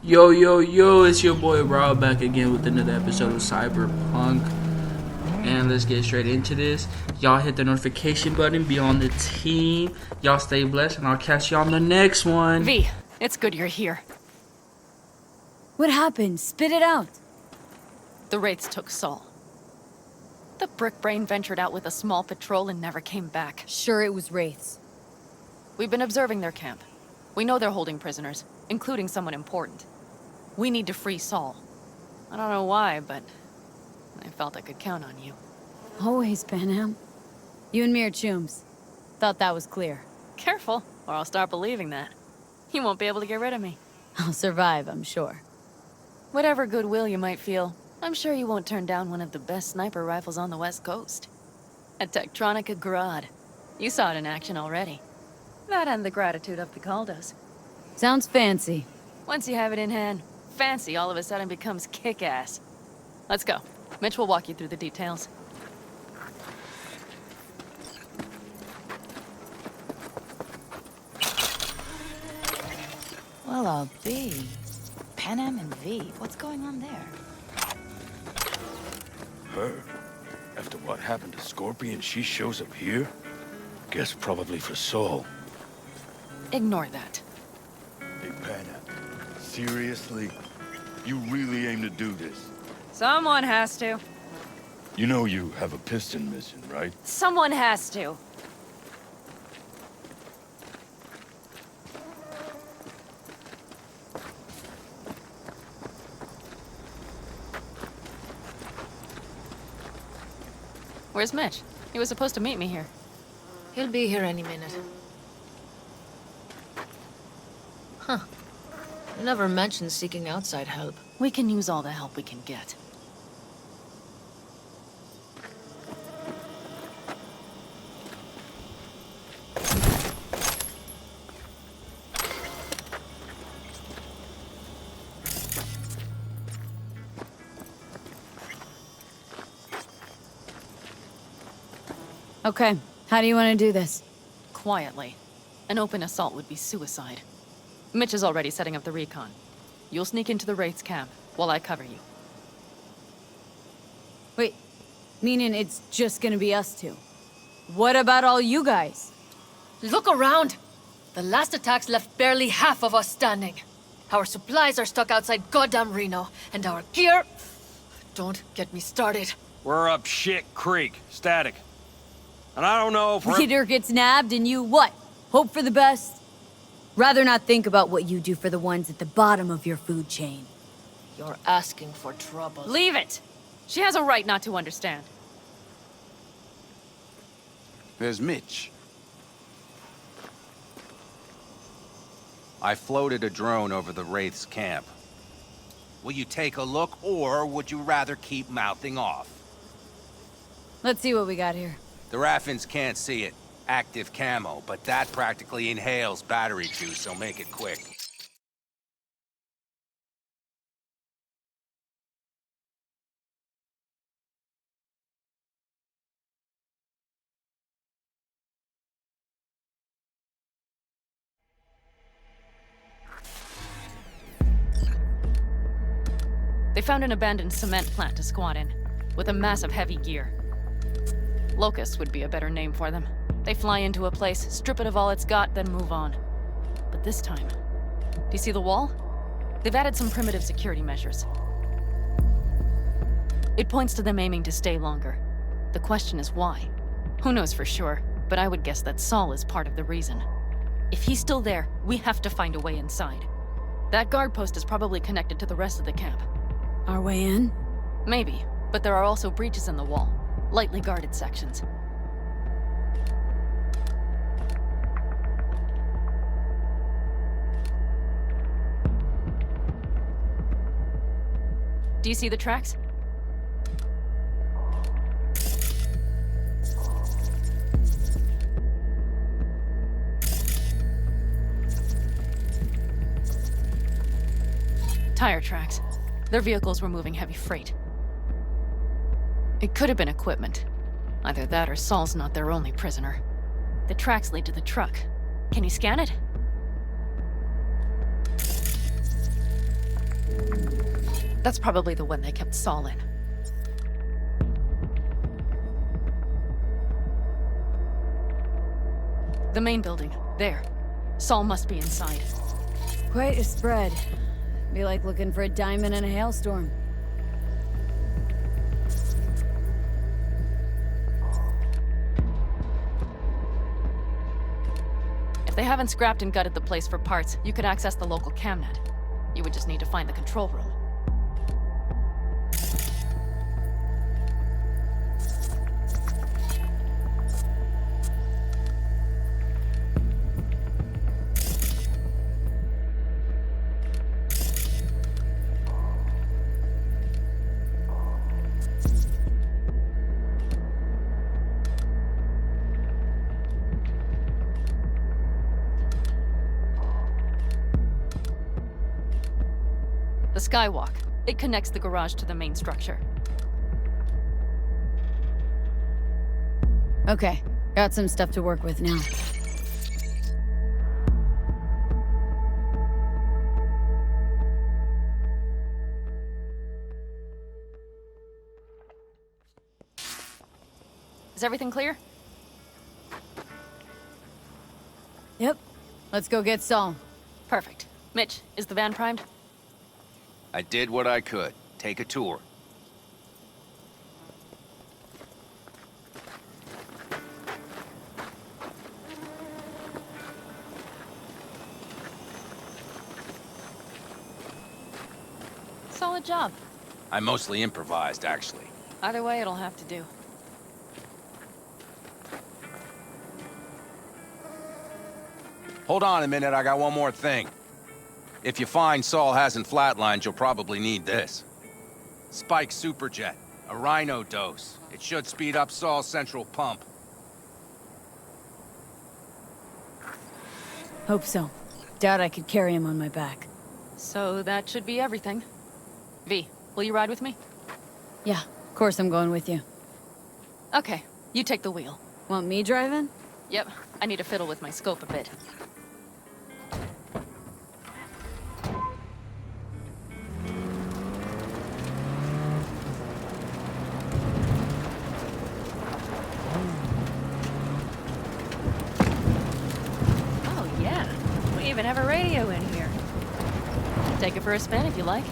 Yo, yo, yo, it's your boy Rob back again with another episode of CyberPunk. And let's get straight into this. Y'all hit the notification button, be on the team. Y'all stay blessed, and I'll catch y'all on the next one. V, it's good you're here. What happened? Spit it out. The Wraiths took Saul. The brick brain ventured out with a small patrol and never came back. Sure, it was Wraiths. We've been observing their camp. We know they're holding prisoners, including someone important. We need to free Saul. I don't know why, but I felt I could count on you. Always, Panam. You and me are chums. Thought that was clear. Careful, or I'll start believing that. You won't be able to get rid of me. I'll survive, I'm sure. Whatever goodwill you might feel, I'm sure you won't turn down one of the best sniper rifles on the West Coast. A Tektronica Grad. You saw it in action already. That and the gratitude of the Caldos. Sounds fancy. Once you have it in hand, fancy all of a sudden becomes kick-ass. Let's go. Mitch will walk you through the details. Well, I'll be. Panam and V, what's going on there? Her? After what happened to Scorpion, she shows up here? Guess probably for Saul. Ignore that. Hey, Panam. Seriously? You really aim to do this? Someone has to. You know you have a piston mission, right? Someone has to. Where's Mitch? He was supposed to meet me here. He'll be here any minute. Huh. You never mentioned seeking outside help. We can use all the help we can get. Okay, how do you want to do this? Quietly. An open assault would be suicide. Mitch is already setting up the recon. You'll sneak into the Wraiths camp while I cover you. Wait, meaning it's just gonna be us two? What about all you guys? Look around! The last attacks left barely half of us standing. Our supplies are stuck outside goddamn Reno, and our gear... Don't get me started. We're up shit creek, static. And I don't know if we're... Leader gets nabbed and you what? Hope for the best? Rather not think about what you do for the ones at the bottom of your food chain. You're asking for trouble. Leave it! She has a right not to understand. There's Mitch. I floated a drone over the Wraiths camp. Will you take a look, or would you rather keep mouthing off? Let's see what we got here. The Raffins can't see it. Active camo, but that practically inhales battery juice, so make it quick. They found an abandoned cement plant to squat in, with a massive heavy gear. Locusts would be a better name for them. They fly into a place, strip it of all it's got, then move on. But this time... Do you see the wall? They've added some primitive security measures. It points to them aiming to stay longer. The question is why? Who knows for sure, but I would guess that Saul is part of the reason. If he's still there, we have to find a way inside. That guard post is probably connected to the rest of the camp. Our way in? Maybe, but there are also breaches in the wall. Lightly guarded sections. Do you see the tracks? Tire tracks. Their vehicles were moving heavy freight. It could have been equipment. Either that or Saul's not their only prisoner. The tracks lead to the truck. Can you scan it? That's probably the one they kept Saul in. The main building. There. Saul must be inside. Quite a spread. Be like looking for a diamond in a hailstorm. If they haven't scrapped and gutted the place for parts, you could access the local camnet. You would just need to find the control room. The skywalk. It connects the garage to the main structure. Okay, got some stuff to work with now. Is everything clear? Yep. Let's go get Saul. Perfect. Mitch, is the van primed? I did what I could. Take a tour. Solid job. I mostly improvised, actually. Either way, it'll have to do. Hold on a minute, I got one more thing. If you find Saul hasn't flatlined, you'll probably need this. Spike Superjet, a Rhino dose. It should speed up Saul's central pump. Hope so. Doubt I could carry him on my back. So that should be everything. V, will you ride with me? Yeah, of course I'm going with you. Okay, you take the wheel. Want me driving? Yep, I need to fiddle with my scope a bit. Oh yeah, we even have a radio in here. Take it for a spin if you like.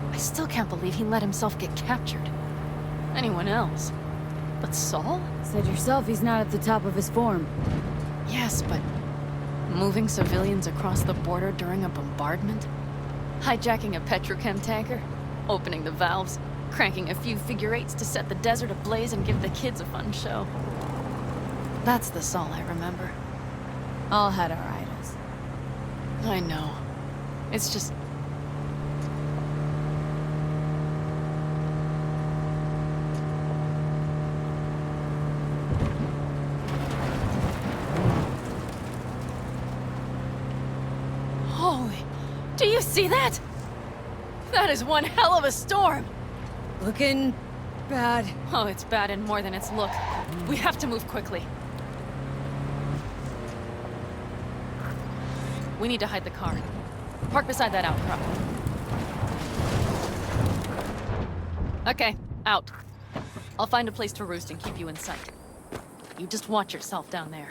I still can't believe he let himself get captured. Anyone else? But Saul? Said yourself he's not at the top of his form. Yes, but moving civilians across the border during a bombardment? Hijacking a petrochem tanker? Opening the valves? Cranking a few figure eights to set the desert ablaze and give the kids a fun show? That's the Saul I remember. All had our idols. I know. It's just... Holy... Do you see that? That is one hell of a storm! Looking bad. Oh, it's bad and more than its look. We have to move quickly. We need to hide the car. Park beside that outcrop. Okay, out. I'll find a place to roost and keep you in sight. You just watch yourself down there.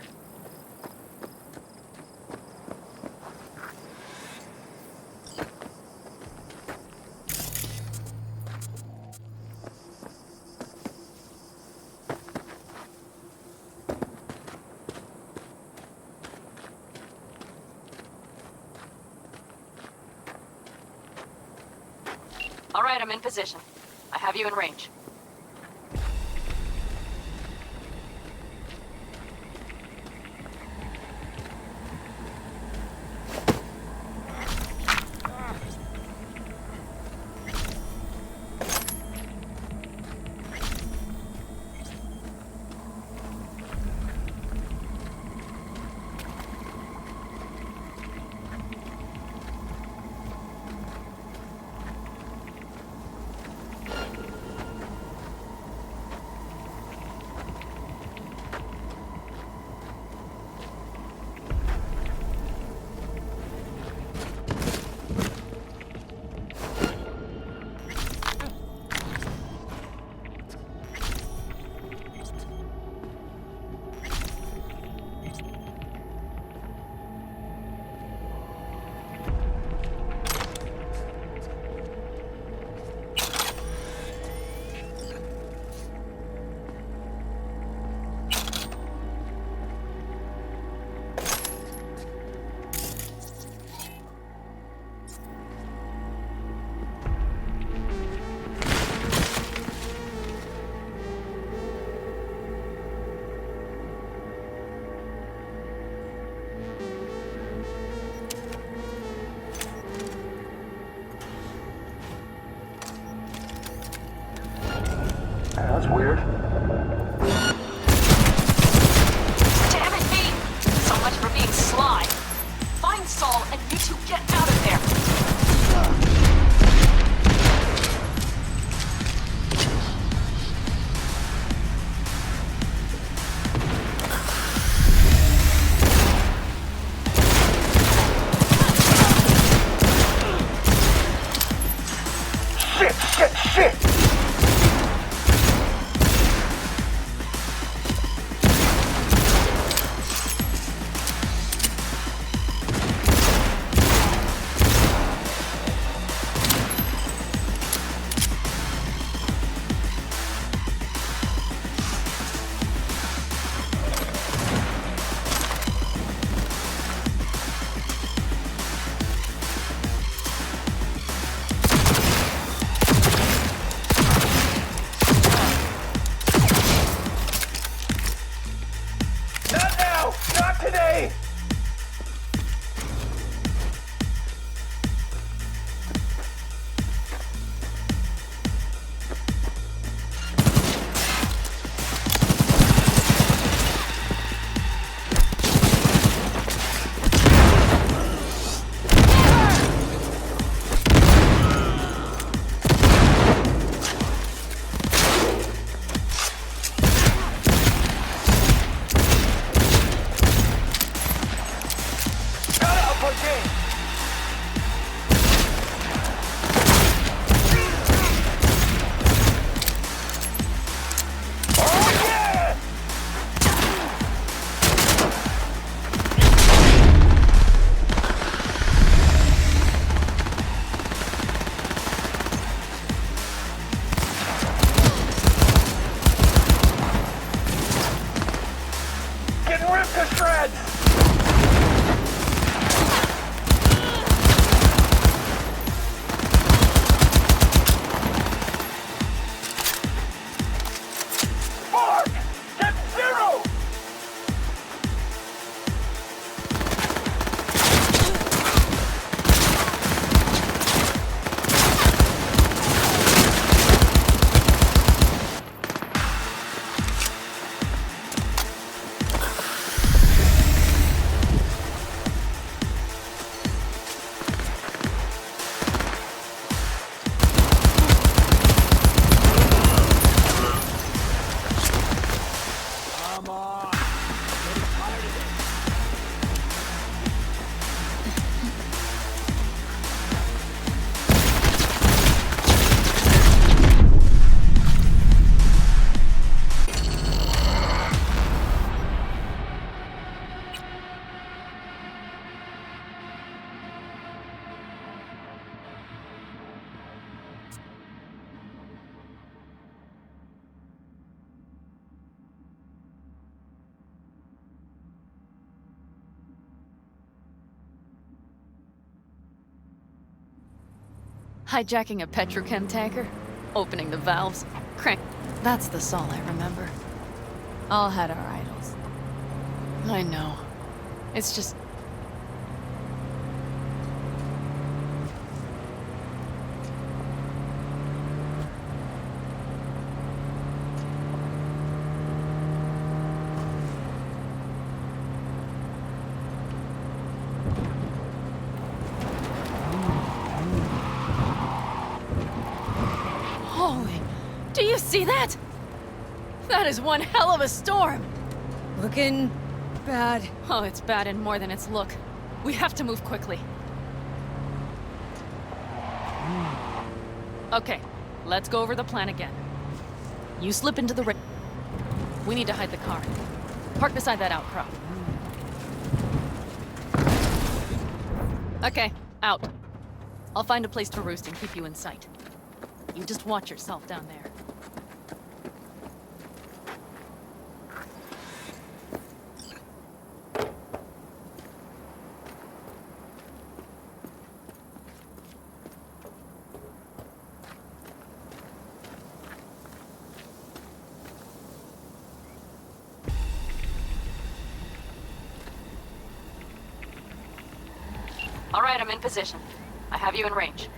All right, I'm in position. I have you in range. That's weird. Damn it, me! So much for being sly. Find Saul and you two get out of there. Shit! Hijacking a petrochem tanker, opening the valves, crank. That's the Saul I remember. All had our idols. I know. It's just... Holy... Do you see that? That is one hell of a storm! Looking bad. Oh, it's bad and more than its look. We have to move quickly. Okay, let's go over the plan again. You slip into the... We need to hide the car. Park beside that outcrop. Okay, out. I'll find a place to roost and keep you in sight. You just watch yourself down there. All right, I'm in position. I have you in range.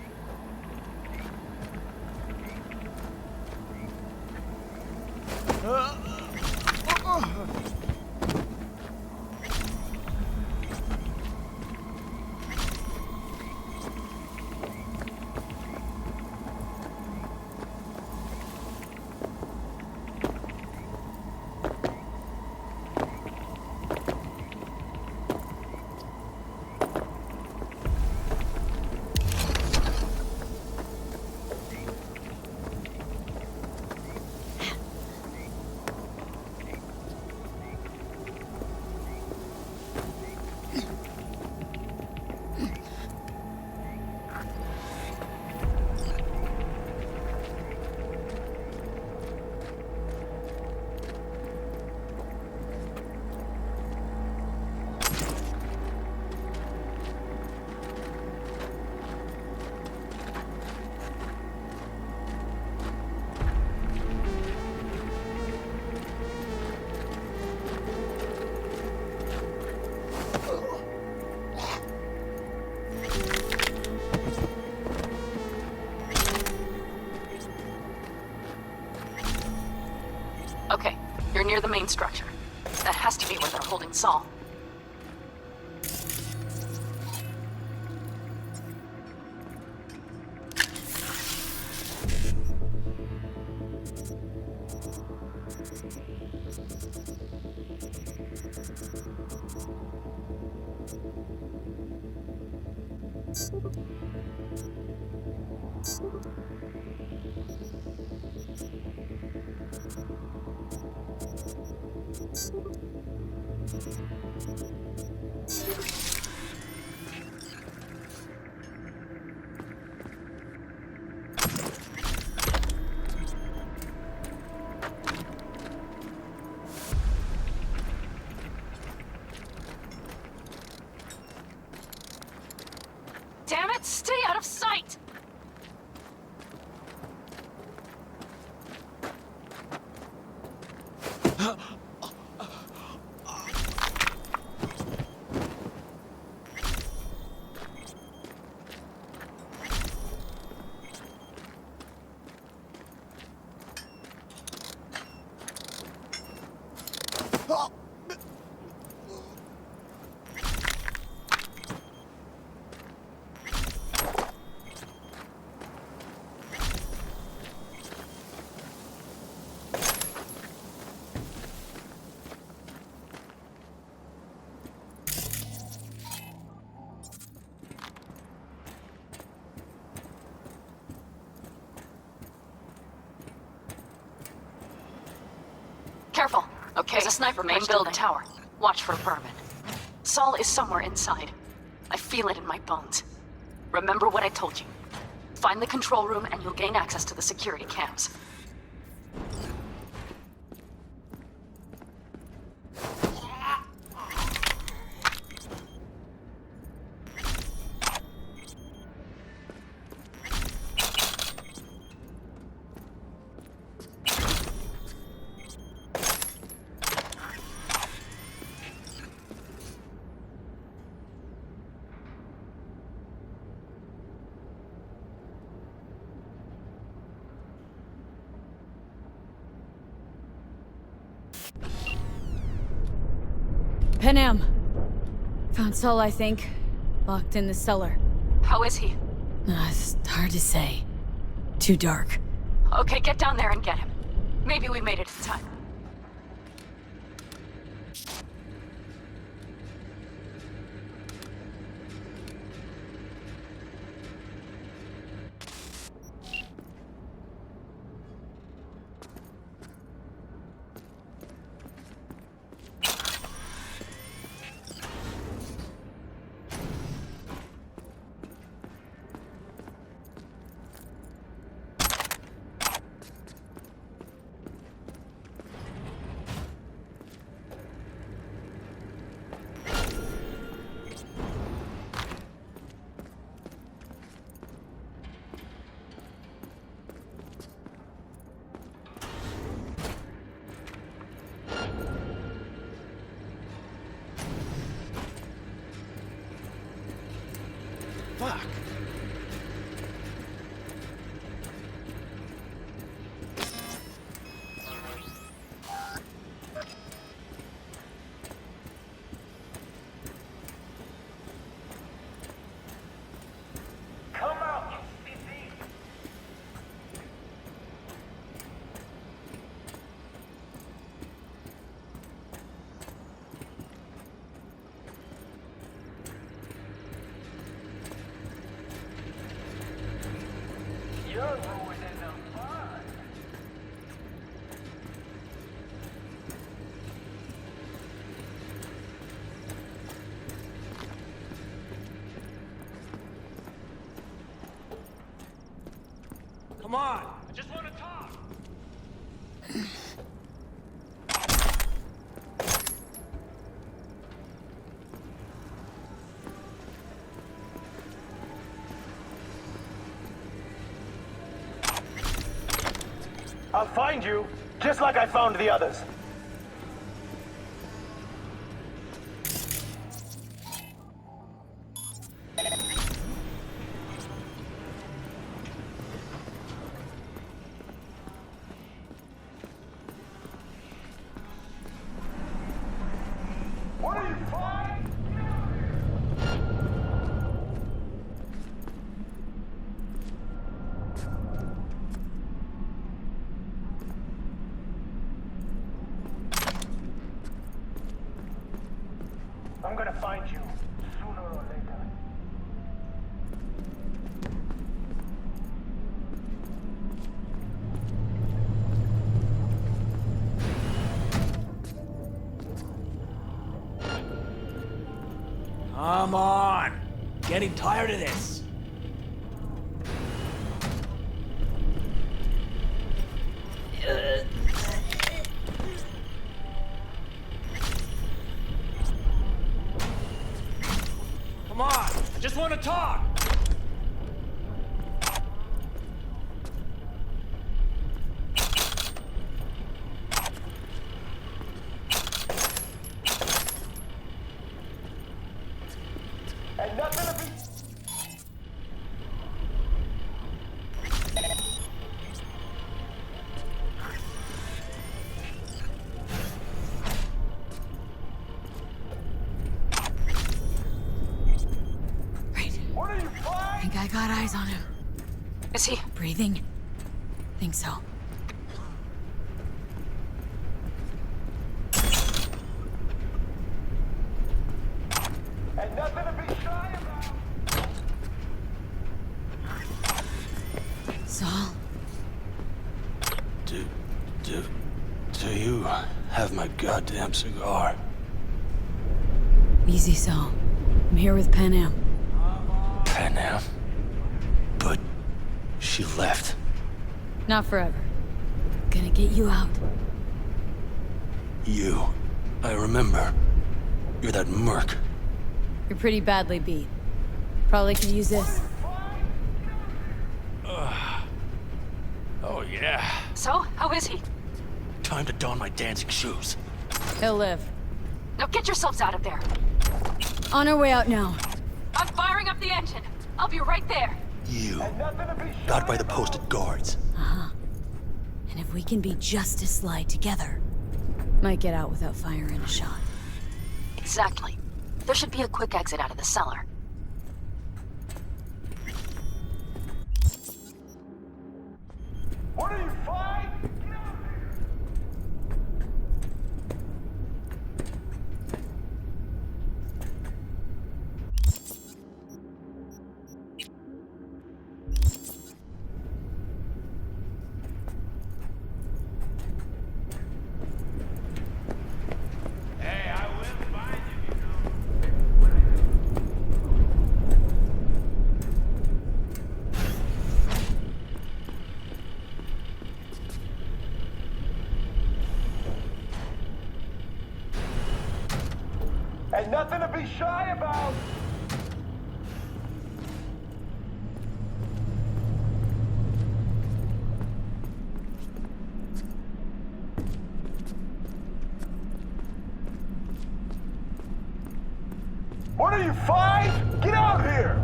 Okay, you're near the main structure. That has to be where they're holding Saul. Damn it, stay out of sight! Careful. Okay. There's a sniper main building tower. Watch for vermin. Saul is somewhere inside. I feel it in my bones. Remember what I told you. Find the control room and you'll gain access to the security cams. Panam. Found Saul, I think. Locked in the cellar. How is he? It's hard to say. Too dark. Okay, get down there and get him. Maybe we made it in time. Fuck. Come out, you sissy! You're ruining the fun. Come on! I just want to talk! I'll find you, just like I found the others. What are you flying? I'm gonna find you, sooner or later. Come on! Getting tired of this. Come on! I just want to talk! And nothing to be... Right. What are you I flying? think I got eyes on him. Is he? Breathing? Think so. And nothing to be shy about. Saul? Do you have my goddamn cigar? Easy, Saul. I'm here with Panam. Panam? But she left. Not forever. Gonna get you out. You. I remember. You're that merc. You're pretty badly beat. Probably could use this. Oh, yeah. So, how is he? Time to don my dancing shoes. He'll live. Now get yourselves out of there. On our way out now. I'm firing up the engine. I'll be right there. You. And nothing to be shy Got by the about. posted guards. And if we can be just as sly together, might get out without firing a shot. Exactly. There should be a quick exit out of the cellar. What are you, fine? Hey, I will find you, Ain't nothing to be shy about. What are you, five? Get out here!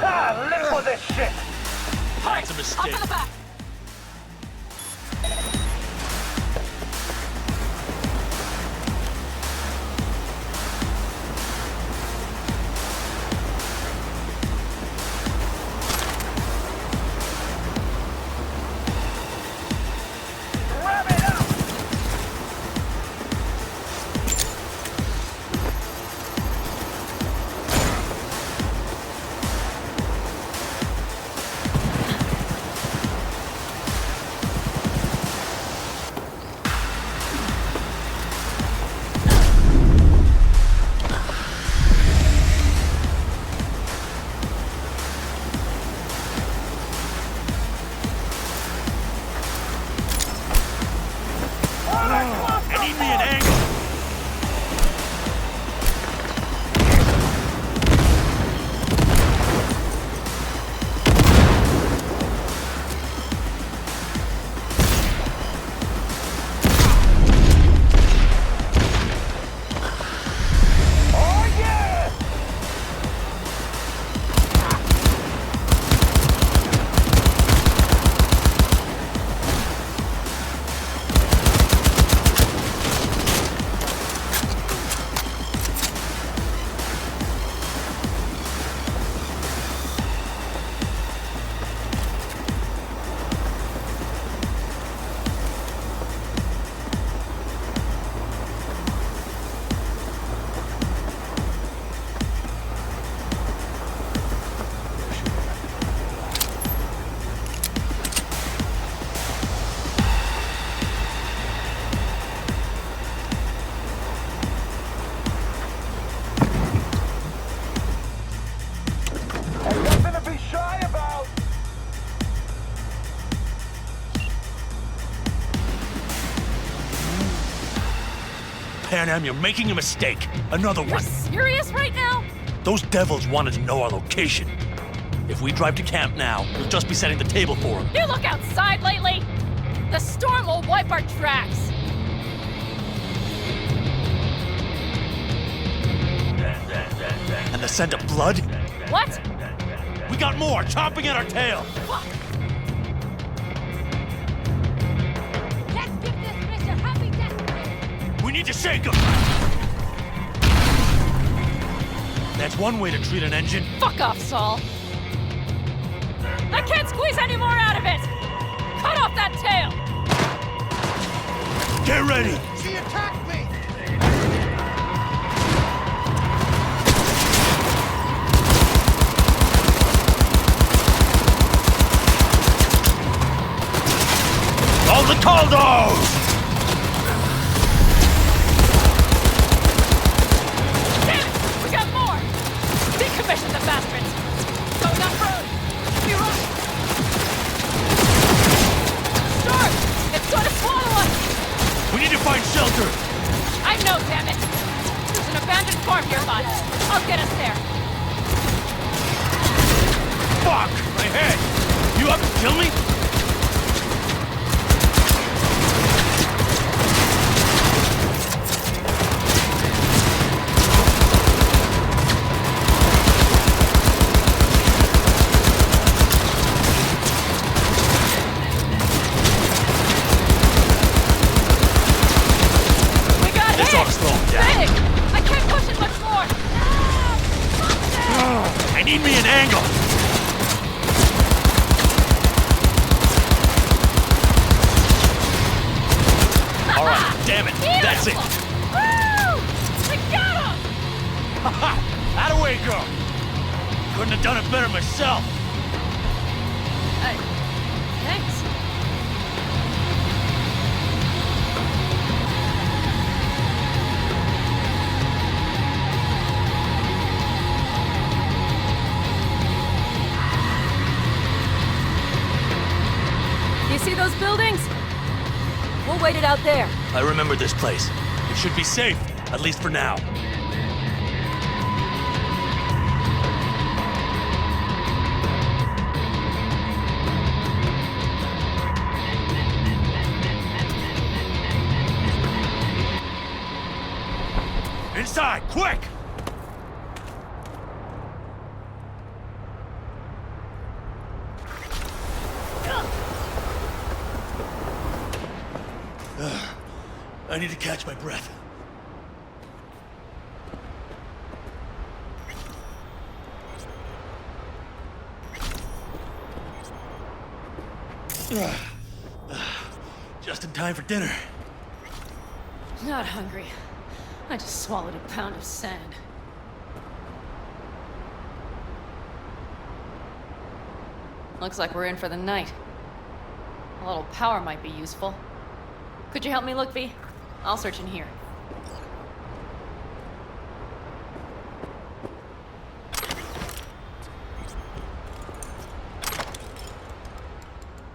Ah, live for this shit! That's a mistake. Up in the back! Grab it up! I need me an angle. Oh yeah! Ain't nothing to be shy about. Panam, you're making a mistake. Another You're one. serious right now? Those devils wanted to know our location. If we drive to camp now, we'll just be setting the table for them. You look outside lately? The storm will wipe our tracks. And the scent of blood? What? We got more chomping at our tail. Fuck! Let's give this bitch a happy death. We need to shake them. That's one way to treat an engine. Fuck off, Saul. I can't squeeze any more out of it. Cut off that tail. Get ready. She attacked me! All the Caldos! Damn it! We got more. Decommission the bastards. Going off road. Be right. Storm! It's gonna swallow us. We need to find shelter. I know, damn it. There's an abandoned farm nearby. I'll get us there. Fuck! My head! You up to kill me? I need me an angle! Alright, damn it, that's it! Woo! We got him! Atta-way, girl! Couldn't have done it better myself! Thanks. You see those buildings? We'll wait it out there. I remember this place. It should be safe, at least for now. Inside, quick! I need to catch my breath. Just in time for dinner. Not hungry. I just swallowed a pound of sand. Looks like we're in for the night. A little power might be useful. Could you help me look, V? I'll search in here.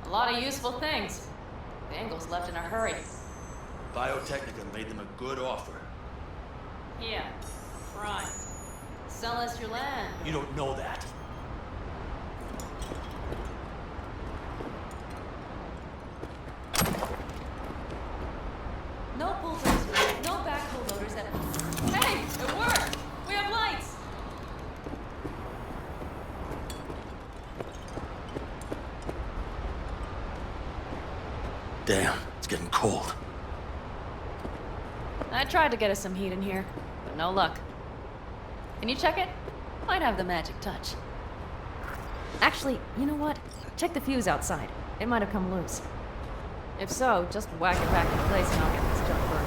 A lot of useful things. Bangles left in a hurry. Biotechnica made them a good offer. Yeah, prime. Sell us your land. You don't know that. No bulldozers, no backhoe loaders at... Hey, it worked! We have lights! Damn, it's getting cold. I tried to get us some heat in here, but no luck. Can you check it? Might have the magic touch. Actually, you know what? Check the fuse outside. It might have come loose. If so, just whack it back in place and I'll get this junk burned.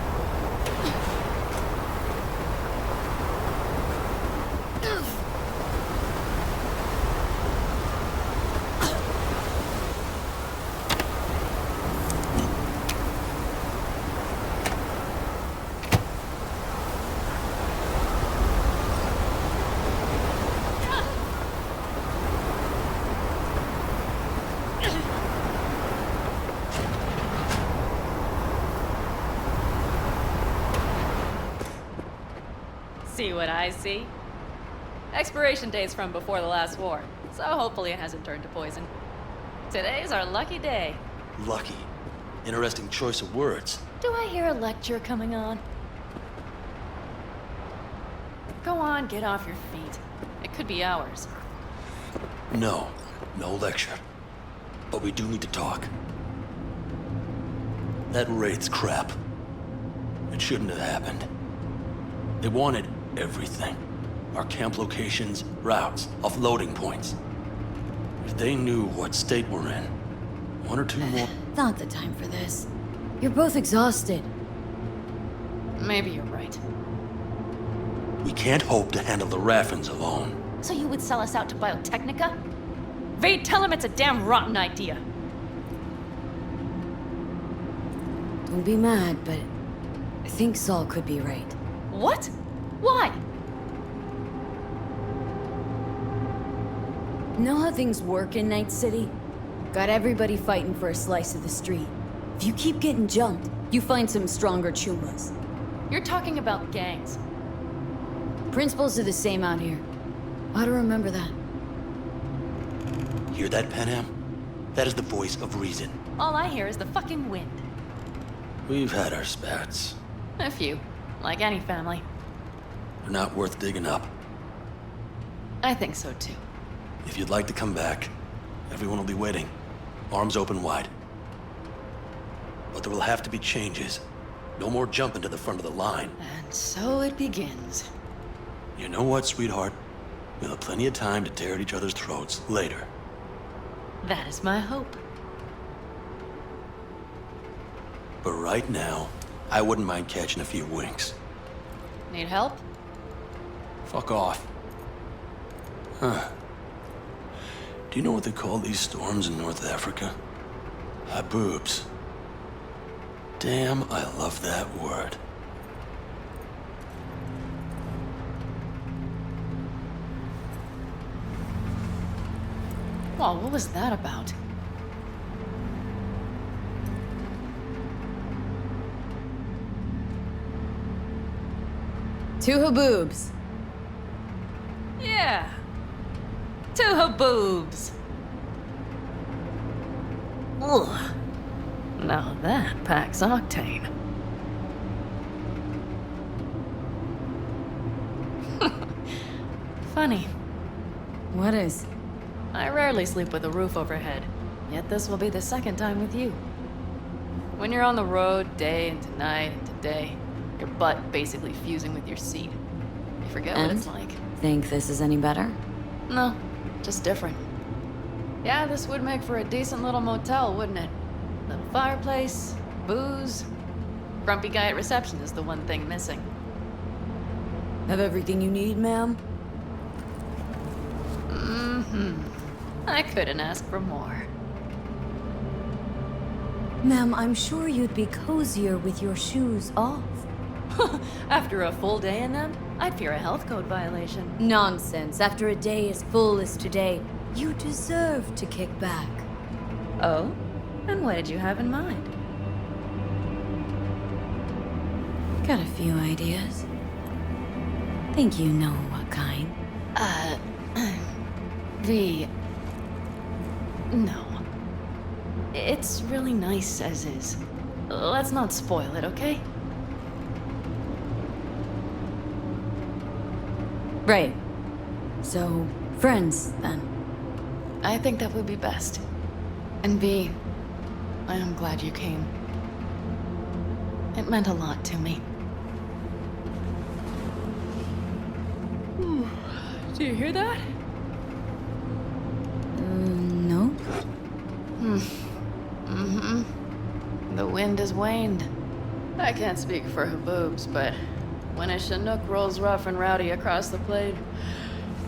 See what I see? Expiration date's from before the last war, so hopefully it hasn't turned to poison. Today's our lucky day. Lucky. Interesting choice of words. Do I hear a lecture coming on? Go on, get off your feet. It could be hours. No, no lecture. But we do need to talk. That raid's crap. It shouldn't have happened. They wanted everything. Our camp locations, routes, offloading points. If they knew what state we're in, one or two more... Not the time for this. You're both exhausted. Maybe you're right. We can't hope to handle the Raffins alone. So you would sell us out to Biotechnica? Vade, tell him it's a damn rotten idea. Don't be mad, but I think Saul could be right. What? Why? Know how things work in Night City? Got everybody fighting for a slice of the street. If you keep getting jumped, you find some stronger chumas. You're talking about gangs. Principles are the same out here. Ought to remember that. Hear that, Panam? That is the voice of reason. All I hear is the fucking wind. We've had our spats. A few. Like any family. They're not worth digging up. I think so too. If you'd like to come back, everyone will be waiting. Arms open wide. But there will have to be changes. No more jumping to the front of the line. And so it begins. You know what, sweetheart? We'll have plenty of time to tear at each other's throats later. That is my hope. But right now, I wouldn't mind catching a few winks. Need help? Fuck off. Huh. Do you know what they call these storms in North Africa? Haboobs. Damn, I love that word. Well, what was that about? Two haboobs. Yeah. Two haboobs. Ugh. Now that packs octane. Funny. What is? I rarely sleep with a roof overhead, yet this will be the second time with you. When you're on the road, day into night into day, your butt basically fusing with your seat. You forget what it's like. Think this is any better? No, just different. Yeah, this would make for a decent little motel, wouldn't it? Little fireplace, booze. Grumpy guy at reception is the one thing missing. Have everything you need, ma'am? I couldn't ask for more. Ma'am, I'm sure you'd be cozier with your shoes off. After a full day in them, I'd fear a health code violation. Nonsense. After a day as full as today, you deserve to kick back. Oh? And what did you have in mind? Got a few ideas. Think you know what kind. No. It's really nice as is. Let's not spoil it, okay? Right. So, friends, then. I think that would be best. And V, I am glad you came. It meant a lot to me. Do you hear that? No? The wind has waned. I can't speak for Haboobs, but when a Chinook rolls rough and rowdy across the plain,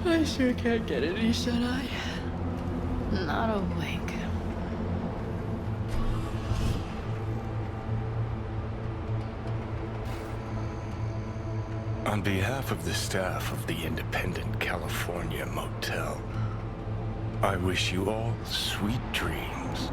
I sure can't get any shut-eye. Not a wink. On behalf of the staff of the Independent California Motel, I wish you all sweet dreams.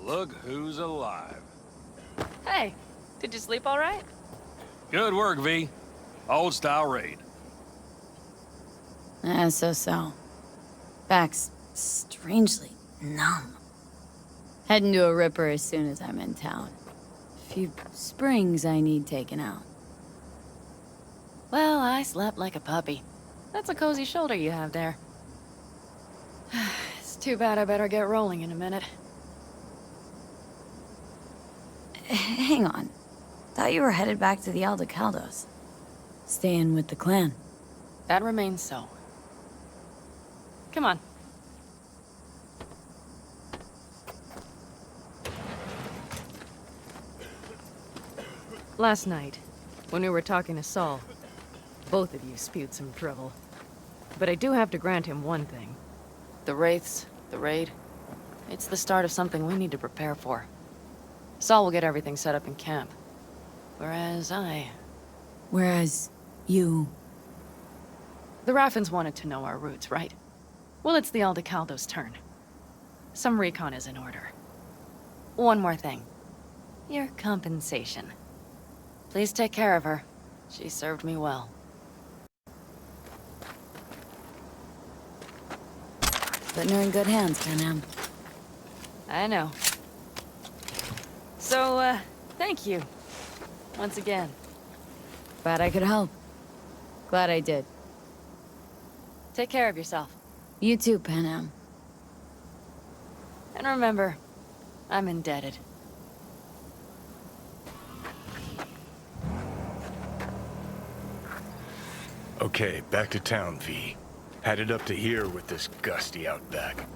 Look who's alive. Hey, did you sleep all right? Good work, V. Old style raid. So. Back's strangely numb. Heading to a ripper as soon as I'm in town. A few springs I need taken out. Well, I slept like a puppy. That's a cozy shoulder you have there. It's too bad I better get rolling in a minute. Hang on. Thought you were headed back to the Aldecaldos. Staying with the clan. That remains so. Come on. Last night, when we were talking to Saul, both of you spewed some drivel. But I do have to grant him one thing. The Wraiths, the raid, it's the start of something we need to prepare for. Saul will get everything set up in camp. Whereas you... The Raffins wanted to know our roots, right? Well, it's the Aldecaldo's turn. Some recon is in order. One more thing. Your compensation. Please take care of her. She served me well. Putting her in good hands, Panam. I know. So, thank you. Once again. Glad I could help. Glad I did. Take care of yourself. You too, Panam. And remember, I'm indebted. Okay, back to town, V. Headed up to here with this gusty outback.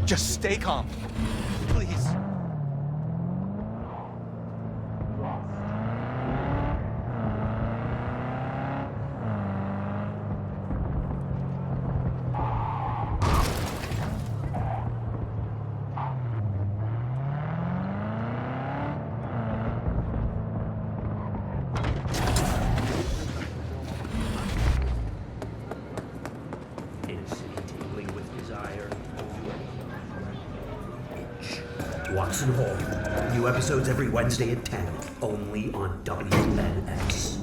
Just stay calm. Please. Watson Hall. New episodes every Wednesday at 10, only on WNX.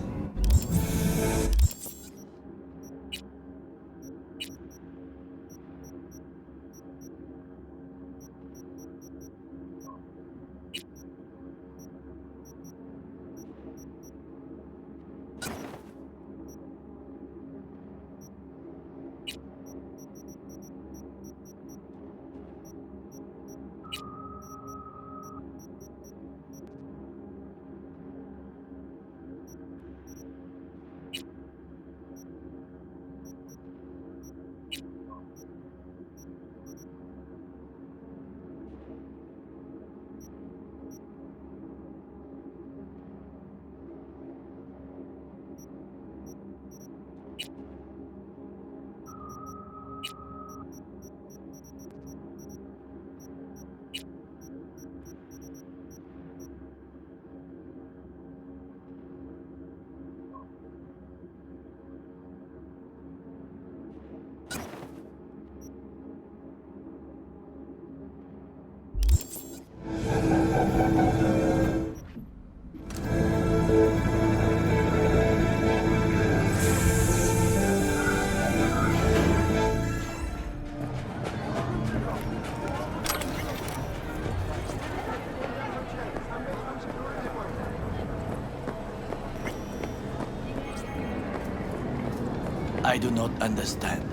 I do not understand.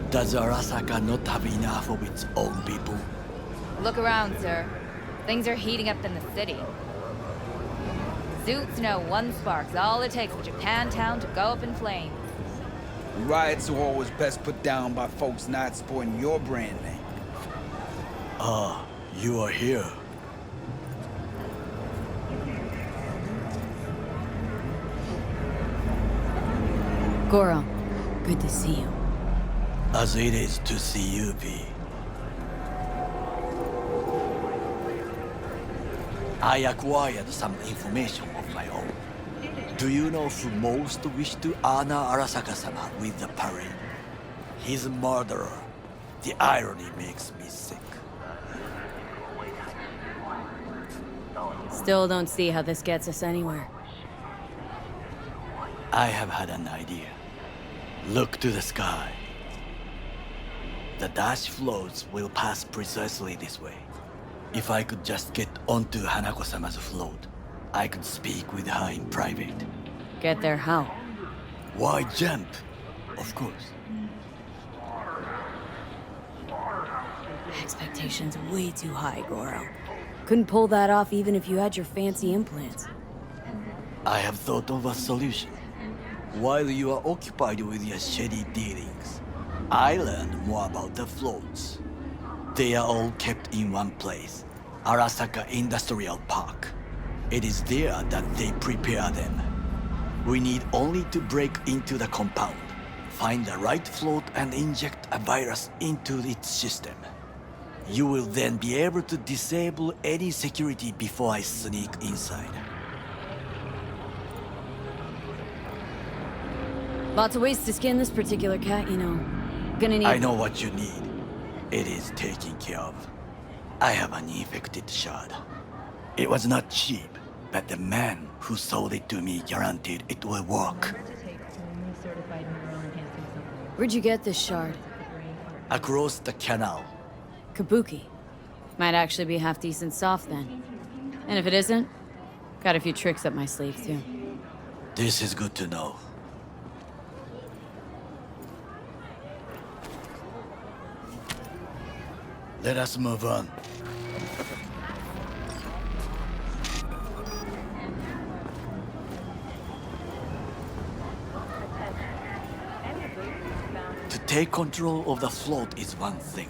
Does Arasaka not have enough of its own people? Look around, sir. Things are heating up in the city. Zoots know one spark's all it takes for Japantown to go up in flames. Riots are always best put down by folks not supporting your brand name. Ah, you are here. Goro, good to see you. As it is to see you, V. I acquired some information of my own. Do you know who most wish to honor Arasaka-sama with the parade? His murderer. The irony makes me sick. Still don't see how this gets us anywhere. I have had an idea. Look to the sky. The dash floats will pass precisely this way. If I could just get onto Hanako-sama's float, I could speak with her in private. Get there how? Why jump? Of course. Expectations way too high, Goro. Couldn't pull that off even if you had your fancy implants. I have thought of a solution. While you are occupied with your shady dealings, I learned more about the floats. They are all kept in one place, Arasaka Industrial Park. It is there that they prepare them. We need only to break into the compound, find the right float and inject a virus into its system. You will then be able to disable any security before I sneak inside. Lots of ways to skin this particular cat, you know. Gonna need... I know what you need. It is taken care of. I have an infected shard. It was not cheap, but the man who sold it to me guaranteed it will work. Where'd you get this shard? Across the canal. Kabuki. Might actually be half decent soft then. And if it isn't, got a few tricks up my sleeve too. This is good to know. Let us move on. To take control of the float is one thing,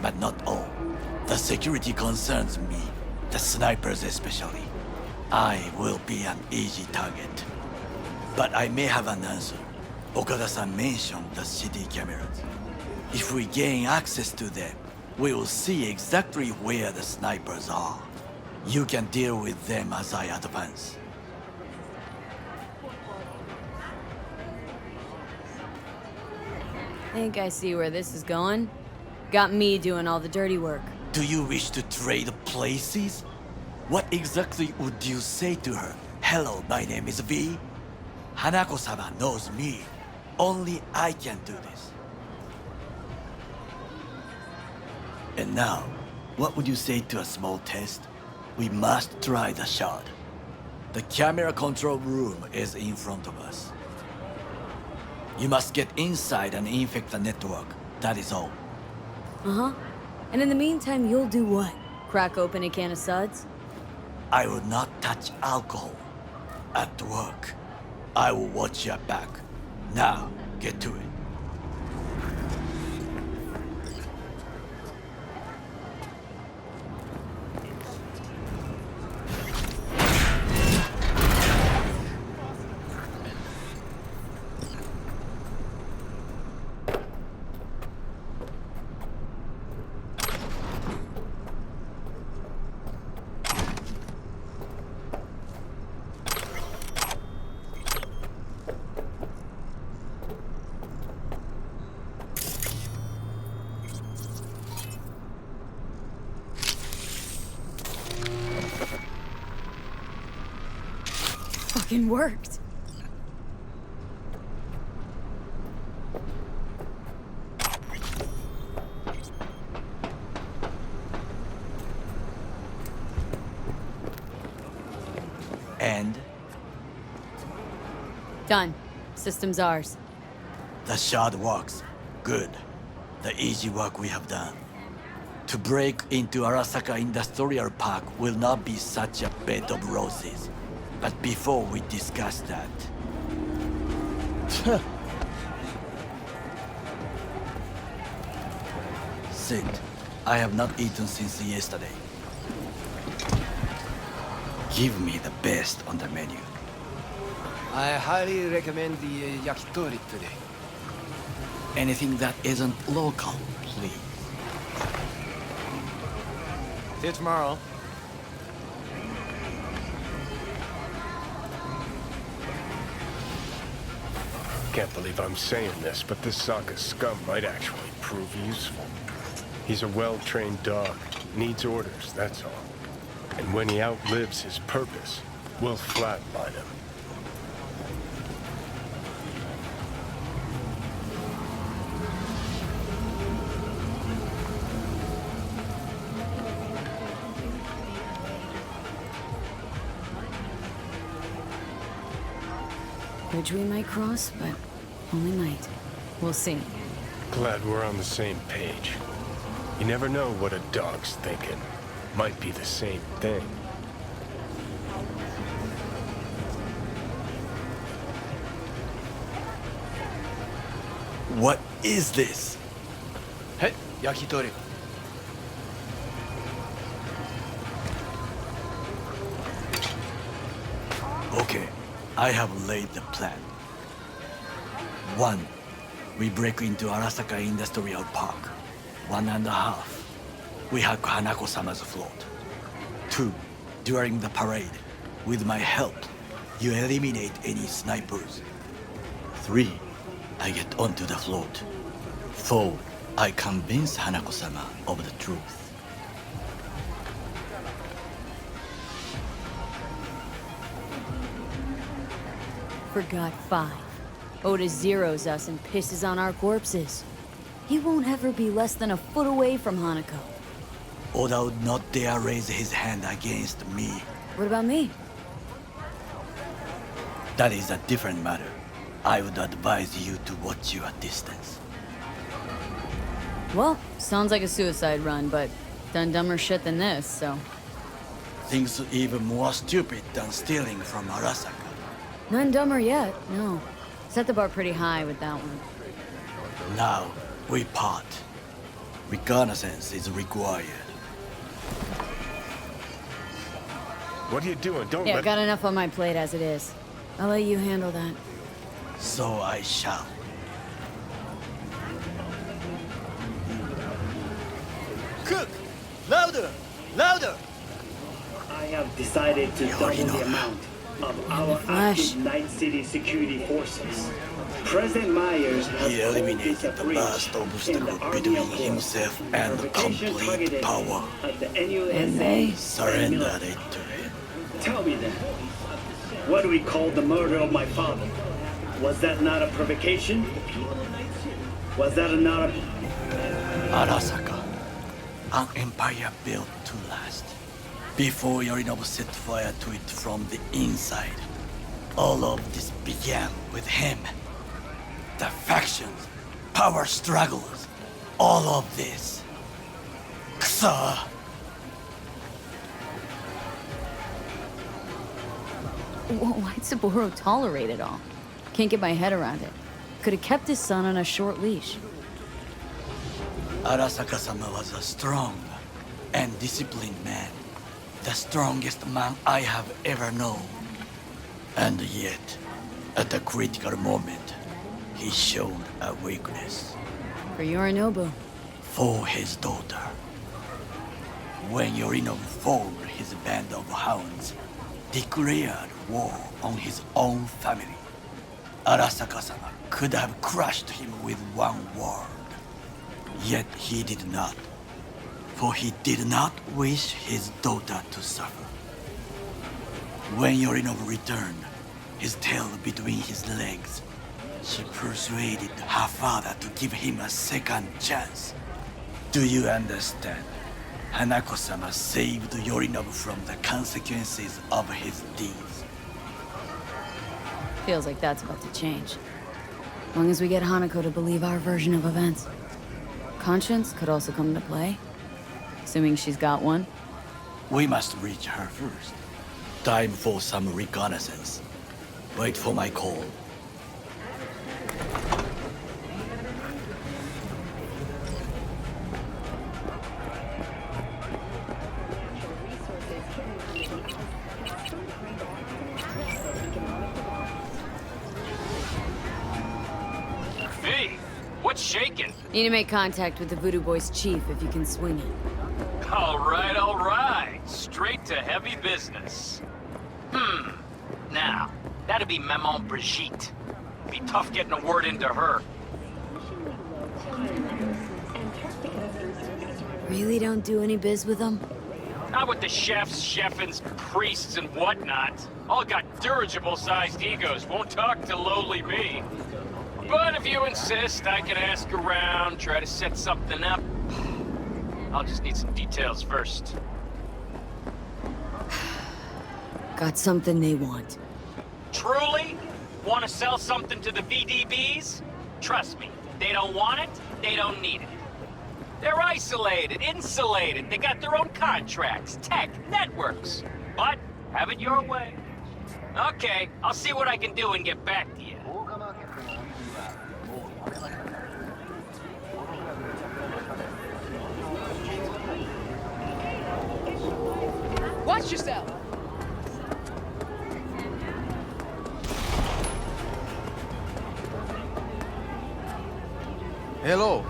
but not all. The security concerns me, the snipers especially. I will be an easy target. But I may have an answer. Okada-san mentioned the city cameras. If we gain access to them, we will see exactly where the snipers are. You can deal with them as I advance. Think I see where this is going. Got me doing all the dirty work. Do you wish to trade places? What exactly would you say to her? Hello, my name is V. Hanako-sama knows me. Only I can do this. And now, what would you say to a small test? We must try the shard. The camera control room is in front of us. You must get inside and infect the network. That is all. Uh-huh. And in the meantime, you'll do what? Crack open a can of suds? I will not touch alcohol. At work. I will watch your back. Now, get to it. Fucking worked. And? Done. System's ours. The shard works. Good. The easy work we have done. To break into Arasaka Industrial Park will not be such a bed of roses. But before we discuss that... Sit. I have not eaten since yesterday. Give me the best on the menu. I highly recommend the yakitori today. Anything that isn't local, please. See you tomorrow. Can't believe I'm saying this, but this Sokka scum might actually prove useful. He's a well-trained dog. Needs orders, that's all. And when he outlives his purpose, we'll flatline him. Bridge we might cross, but only might. We'll see. Glad we're on the same page. You never know what a dog's thinking. Might be the same thing. What is this? Hey, yakitori. Okay, I have laid the plan. 1. We break into Arasaka Industrial Park. 1.5. We hack Hanako-sama's float. 2. During the parade, with my help, you eliminate any snipers. 3. I get onto the float. 4. I convince Hanako-sama of the truth. Forgot 5. Oda zeroes us and pisses on our corpses. He won't ever be less than a foot away from Hanako. Oda would not dare raise his hand against me. What about me? That is a different matter. I would advise you to watch your distance. Well, sounds like a suicide run, but done dumber shit than this, so... Things even more stupid than stealing from Arasaka. None dumber yet, no. Set the bar pretty high with that one. Now, we part. Reconnaissance is required. What are you doing? Don't Yeah, let... got enough on my plate as it is. I'll let you handle that. So I shall. Cook! Louder! Louder! I have decided to double the amount of our active Night City security forces. President Myers has eliminated the last obstacle between himself and complete power. And they surrendered it to him. Tell me then, what do we call the murder of my father? Was that not a provocation? Was that not a... Arasaka, an empire built to last. Before Yorinobu set fire to it from the inside, all of this began with him. The factions, power struggles, all of this. Kusa! Why'd Saburo tolerate it all? Can't get my head around it. Could have kept his son on a short leash. Arasaka-sama was a strong and disciplined man. The strongest man I have ever known. And yet, at the critical moment, he showed a weakness. For Yorinobu. For his daughter. When Yorinobu formed his band of hounds, declared war on his own family, Arasaka-sama could have crushed him with one word. Yet he did not. For he did not wish his daughter to suffer. When Yorinobu returned, his tail between his legs, she persuaded her father to give him a second chance. Do you understand? Hanako-sama saved Yorinobu from the consequences of his deeds. Feels like that's about to change. As long as we get Hanako to believe our version of events. Conscience could also come into play. Assuming she's got one. We must reach her first. Time for some reconnaissance. Wait for my call. V, what's shaking? Need to make contact with the Voodoo Boys chief if you can swing it. All right. Straight to heavy business. Now, that'd be Maman Brigitte. Be tough getting a word into her. Really don't do any biz with them? Not with the chefs, cheffins, priests, and whatnot. All got dirigible-sized egos, won't talk to lowly me. But if you insist, I can ask around, try to set something up. I'll just need some details first. Got something they want. Truly? Want to sell something to the VDBs? Trust me, they don't want it, they don't need it. They're isolated, insulated, they got their own contracts, tech, networks. But, have it your way. Okay, I'll see what I can do and get back to you. Watch yourself! Hello.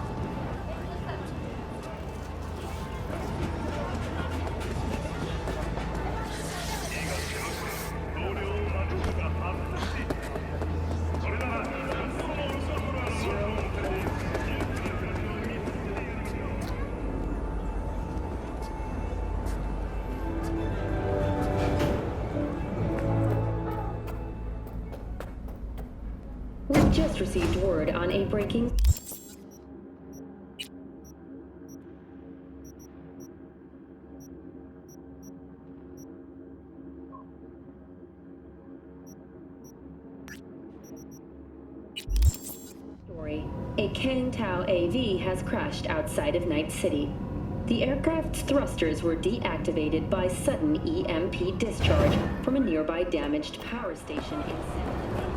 We just received word on a breaking... story. A Kang Tao AV has crashed outside of Night City. The aircraft's thrusters were deactivated by sudden EMP discharge from a nearby damaged power station in...